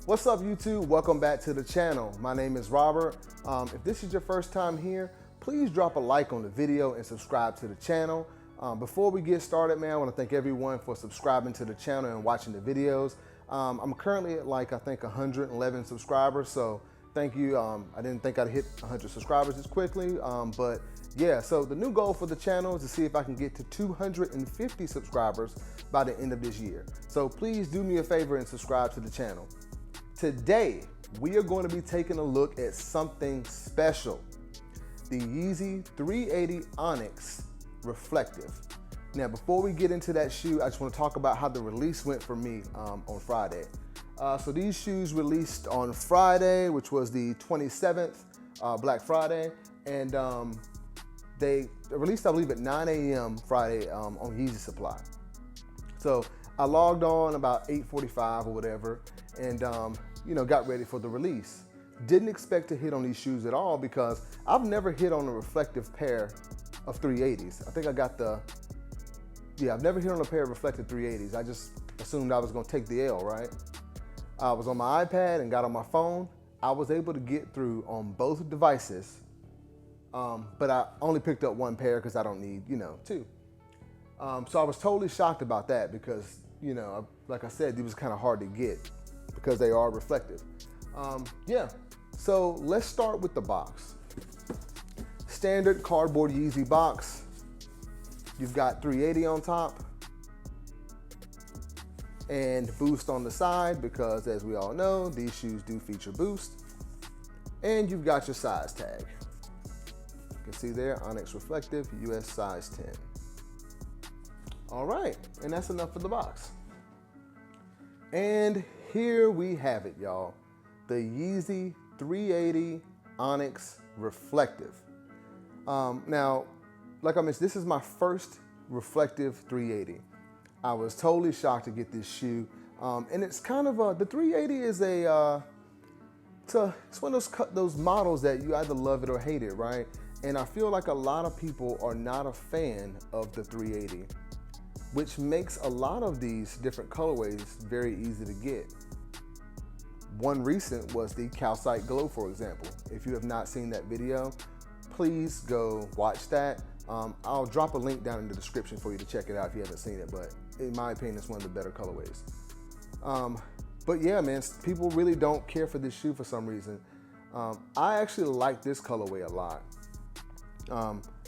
What's up, YouTube? Welcome back to the channel. My name is Robert. If this is your first time here, please drop a like on the video and subscribe to the channel. Before we get started, man, I want to thank everyone for subscribing to the channel and watching the videos. I'm currently at I think 111 subscribers, so thank you. I didn't think I'd hit 100 subscribers this quickly, but yeah, so the new goal for the channel is to see if I can get to 250 subscribers by the end of this year. So please do me a favor and subscribe to the channel. Today, we are going to be taking a look at something special, the Yeezy 380 Onyx Reflective. Now, before we get into that shoe, I just want to talk about how the release went for me on Friday. So these shoes released on Friday, which was the 27th, Black Friday, and they released, I believe, at 9 a.m. Friday on Yeezy Supply. So I logged on about 8:45 or whatever, and got ready for the release. Didn't expect to hit on these shoes at all because I've never hit on a reflective pair of 380s. I think I got I've never hit on a pair of reflective 380s. I just assumed I was gonna take the L, right? I was on my iPad and got on my phone. I was able to get through on both devices, but I only picked up one pair because I don't need, two. So I was totally shocked about that because, like I said, it was kind of hard to get because they are reflective. So let's start with the box. Standard cardboard Yeezy box. You've got 380 on top and Boost on the side because, as we all know, these shoes do feature Boost. And you've got your size tag. You can see there, Onyx Reflective, US size 10. All right, and that's enough for the box. And here we have it, y'all. The Yeezy 380 Onyx Reflective. Now, like I mentioned, this is my first reflective 380. I was totally shocked to get this shoe. And it's kind of the 380 is it's one of those models that you either love it or hate it, right? And I feel like a lot of people are not a fan of the 380, which makes a lot of these different colorways very easy to get. One recent was the Calcite Glow, for example. If you have not seen that video, please go watch that. I'll drop a link down in the description for you to check it out if you haven't seen it, but in my opinion, it's one of the better colorways. But yeah, man, people really don't care for this shoe for some reason. I actually like this colorway a lot.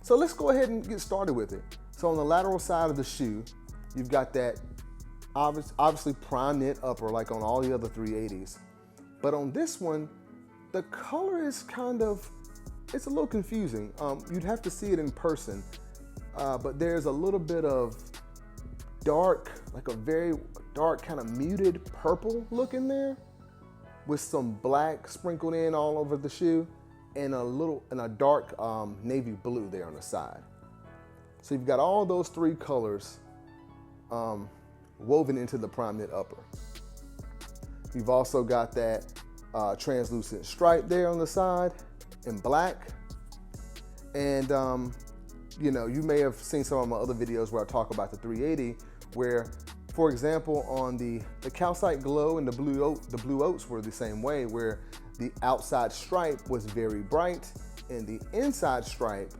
So let's go ahead and get started with it. So on the lateral side of the shoe, you've got that obviously prime knit upper like on all the other 380s. But on this one, the color is it's a little confusing. You'd have to see it in person, but there's a little bit of dark, like a very dark kind of muted purple look in there with some black sprinkled in all over the shoe and a dark navy blue there on the side. So you've got all those three colors woven into the prime knit upper. You've also got that translucent stripe there on the side in black. And you may have seen some of my other videos where I talk about the 380, where, for example, on the Calcite Glow and the Blue Oats were the same way, where the outside stripe was very bright and the inside stripe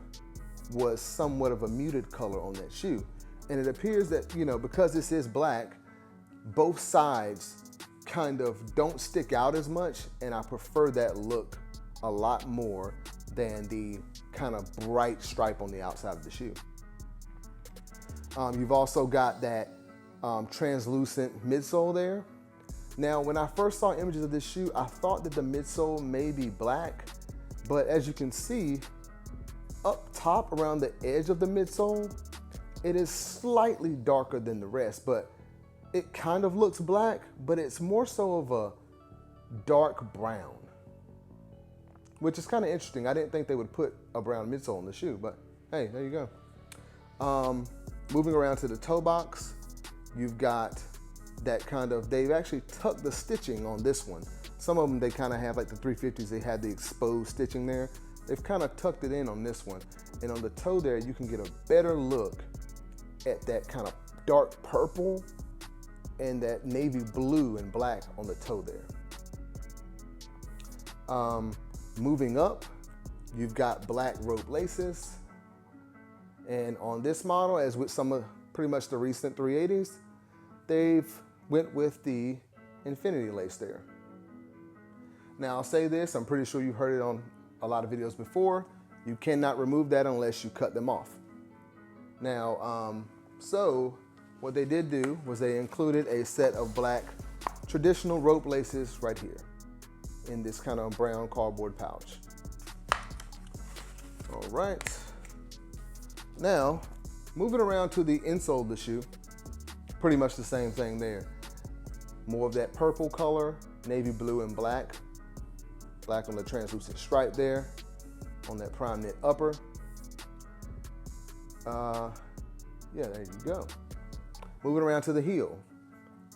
was somewhat of a muted color on that shoe. And it appears that, because this is black, both sides kind of don't stick out as much, and I prefer that look a lot more than the kind of bright stripe on the outside of the shoe. You've also got that translucent midsole there. Now, when I first saw images of this shoe, I thought that the midsole may be black, but as you can see, up top around the edge of the midsole, it is slightly darker than the rest, but it kind of looks black, but it's more so of a dark brown, which is kind of interesting. I didn't think they would put a brown midsole in the shoe, but hey, there you go. Moving around to the toe box, you've got that they've actually tucked the stitching on this one. Some of them, they kind of have, like the 350s, they had the exposed stitching there. They've kind of tucked it in on this one. And on the toe there, you can get a better look at that kind of dark purple and that navy blue and black on the toe there. Moving up, you've got black rope laces. And on this model, as with some of pretty much the recent 380s, they've went with the infinity lace there. Now I'll say this, I'm pretty sure you've heard it on a lot of videos before. You cannot remove that unless you cut them off. Now, so what they did do was they included a set of black traditional rope laces right here in this kind of brown cardboard pouch. All right. Now, moving around to the insole of the shoe, pretty much the same thing there. More of that purple color, navy blue and black. Black on the translucent stripe there, on that prime knit upper. Yeah, there you go. Moving around to the heel.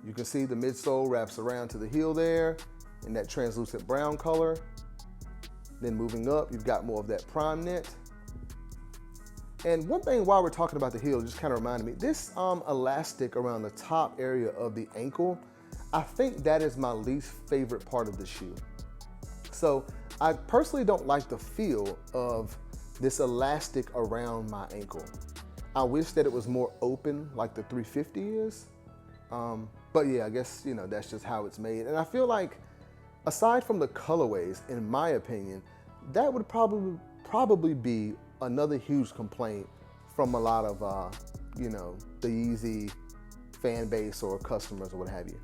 You can see the midsole wraps around to the heel there in that translucent brown color. Then moving up, you've got more of that prime knit. And one thing while we're talking about the heel, just kind of reminded me, this elastic around the top area of the ankle, I think that is my least favorite part of the shoe. So I personally don't like the feel of this elastic around my ankle. I wish that it was more open like the 350 is. But yeah, I guess, you know, that's just how it's made. And I feel like aside from the colorways, in my opinion, that would probably be another huge complaint from a lot of, you know, the Yeezy fan base or customers or what have you.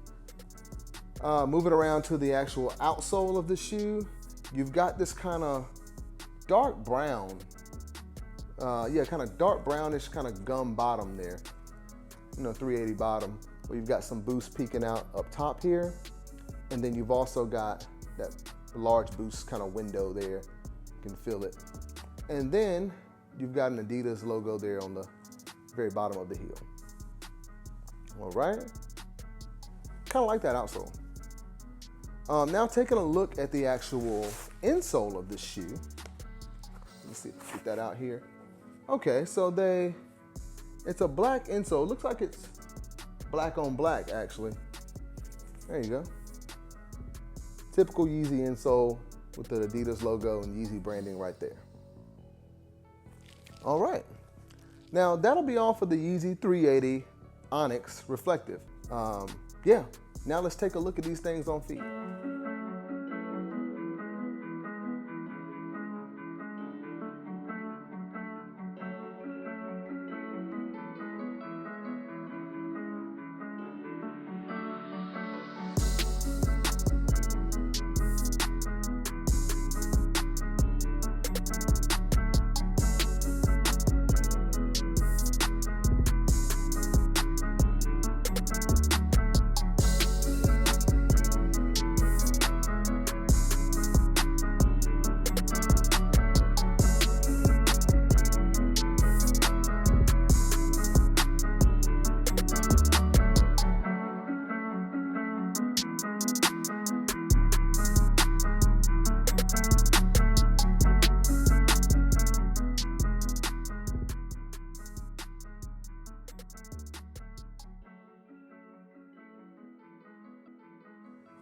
Moving around to the actual outsole of the shoe, you've got this kind of dark brown, yeah, kind of dark brownish kind of gum bottom there, you know, 380 bottom, where you've got some boost peeking out up top here. And then you've also got that large boost kind of window there. You can feel it. And then you've got an Adidas logo there on the very bottom of the heel. All right. Kind of like that outsole. Now taking a look at the actual insole of the shoe. Let me see, get that out here. Okay, so it's a black insole. Looks like it's black on black, actually. There you go. Typical Yeezy insole with the Adidas logo and Yeezy branding right there. All right. Now that'll be all for the Yeezy 380 Onyx Reflective. Yeah, now let's take a look at these things on feet.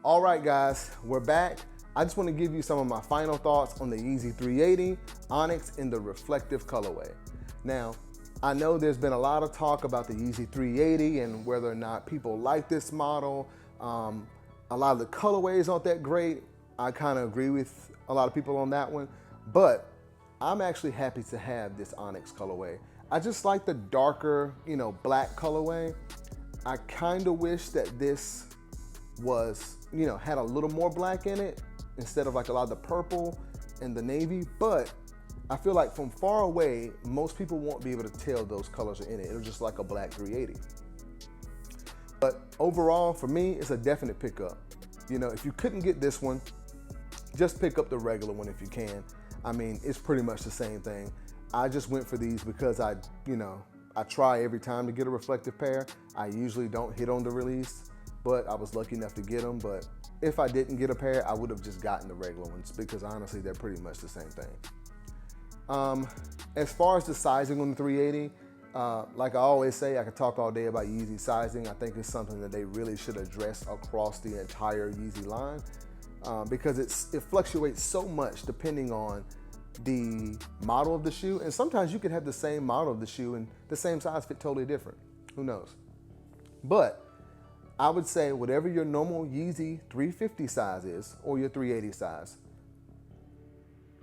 All right, guys, we're back. I just want to give you some of my final thoughts on the Yeezy 380 Onyx in the reflective colorway. Now, I know there's been a lot of talk about the Yeezy 380 and whether or not people like this model. A lot of the colorways aren't that great. I kind of agree with a lot of people on that one, but I'm actually happy to have this Onyx colorway. I just like the darker, you know, black colorway. I kind of wish that this was, you know, had a little more black in it instead of like a lot of the purple and the navy, but I feel like from far away, most people won't be able to tell those colors are in it. It'll just like a black 380. But overall, for me, it's a definite pickup. You know, if you couldn't get this one, just pick up the regular one if you can. I mean, it's pretty much the same thing. I just went for these because I try every time to get a reflective pair. I usually don't hit on the release, but I was lucky enough to get them. But if I didn't get a pair, I would have just gotten the regular ones because honestly, they're pretty much the same thing. As far as the sizing on the 380, like I always say, I could talk all day about Yeezy sizing. I think it's something that they really should address across the entire Yeezy line. because it fluctuates so much depending on the model of the shoe. And sometimes you could have the same model of the shoe and the same size fit totally different. Who knows? But I would say whatever your normal Yeezy 350 size is or your 380 size,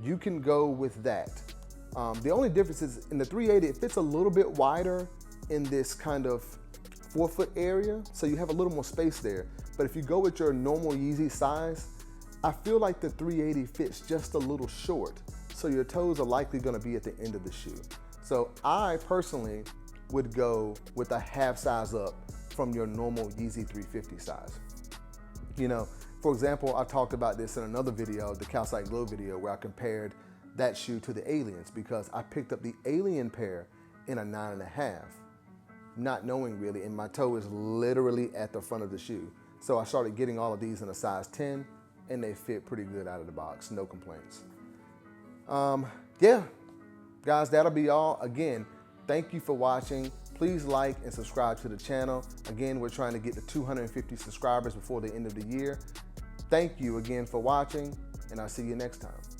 you can go with that. The only difference is in the 380, it fits a little bit wider in this kind of forefoot area, so you have a little more space there. But if you go with your normal Yeezy size, I feel like the 380 fits just a little short, so your toes are likely gonna be at the end of the shoe. So I personally would go with a half size up from your normal Yeezy 350 size. You know, for example, I talked about this in another video, the Calcite Glow video, where I compared that shoe to the Aliens because I picked up the Alien pair in a 9.5, not knowing really, and my toe is literally at the front of the shoe. So I started getting all of these in a size 10 and they fit pretty good out of the box, no complaints. Yeah, guys, that'll be all. Again, thank you for watching. Please like and subscribe to the channel. Again, we're trying to get to 250 subscribers before the end of the year. Thank you again for watching, and I'll see you next time.